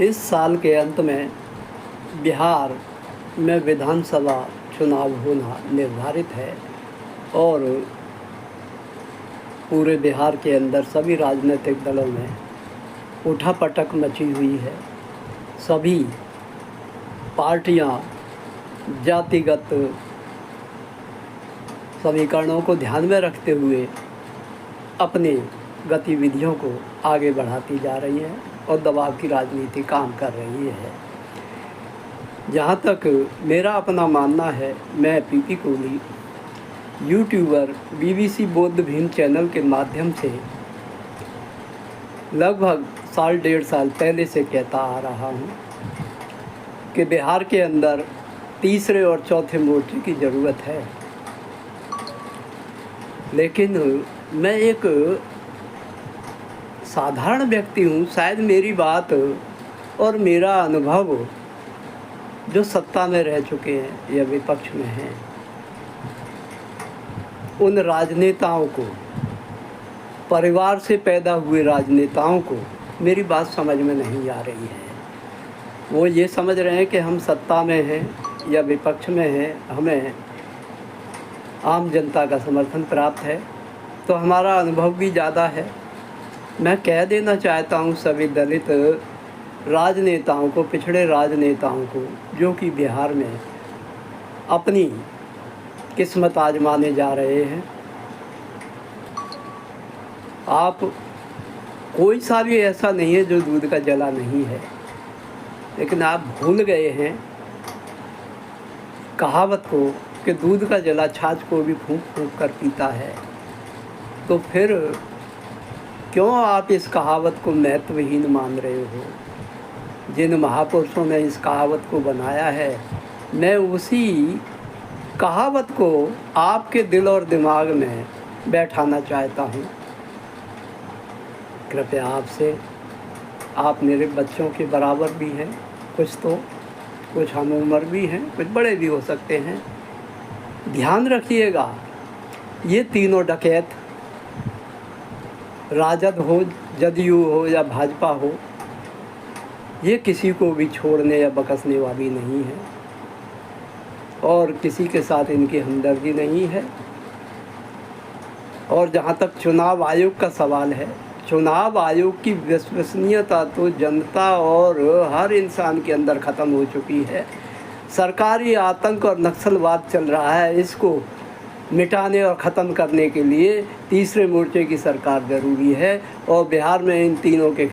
इस साल के अंत में बिहार में विधानसभा चुनाव होना निर्धारित है और पूरे बिहार के अंदर सभी राजनीतिक दलों में उठापटक मची हुई है। सभी पार्टियां जातिगत समीकरणों को ध्यान में रखते हुए अपनी गतिविधियों को आगे बढ़ाती जा रही हैं और दबाव की राजनीति काम कर रही है। जहाँ तक मेरा अपना मानना है, मैं पीपी कोहली यूट्यूबर BBC बौद्ध भीम चैनल के माध्यम से लगभग साल डेढ़ साल पहले से कहता आ रहा हूँ कि बिहार के अंदर तीसरे और चौथे मोर्चे की ज़रूरत है। लेकिन मैं एक साधारण व्यक्ति हूँ, शायद मेरी बात और मेरा अनुभव जो सत्ता में रह चुके हैं या विपक्ष में हैं, उन राजनेताओं को, परिवार से पैदा हुए राजनेताओं को मेरी बात समझ में नहीं आ रही है। वो ये समझ रहे हैं कि हम सत्ता में हैं या विपक्ष में हैं, हमें आम जनता का समर्थन प्राप्त है तो हमारा अनुभव भी ज़्यादा है। मैं कह देना चाहता हूँ सभी दलित राजनेताओं को, पिछड़े राजनेताओं को, जो कि बिहार में अपनी किस्मत आजमाने जा रहे हैं, आप कोई सा भी ऐसा नहीं है जो दूध का जला नहीं है, लेकिन आप भूल गए हैं कहावत को कि दूध का जला छाछ को भी फूंक फूंक कर पीता है। तो फिर क्यों आप इस कहावत को महत्वहीन मान रहे हो? जिन महापुरुषों ने इस कहावत को बनाया है, मैं उसी कहावत को आपके दिल और दिमाग में बैठाना चाहता हूँ। कृपया आपसे, आप मेरे बच्चों के बराबर भी हैं, कुछ हम उम्र भी हैं, कुछ बड़े भी हो सकते हैं। ध्यान रखिएगा, ये तीनों डकैत, राजद हो, जदयू हो या भाजपा हो, ये किसी को भी छोड़ने या बख्शने वाली नहीं है और किसी के साथ इनकी हमदर्दी नहीं है। और जहाँ तक चुनाव आयोग का सवाल है, चुनाव आयोग की विश्वसनीयता तो जनता और हर इंसान के अंदर ख़त्म हो चुकी है। सरकारी आतंक और नक्सलवाद चल रहा है, इसको मिटाने और ख़त्म करने के लिए तीसरे मोर्चे की सरकार ज़रूरी है और बिहार में इन तीनों के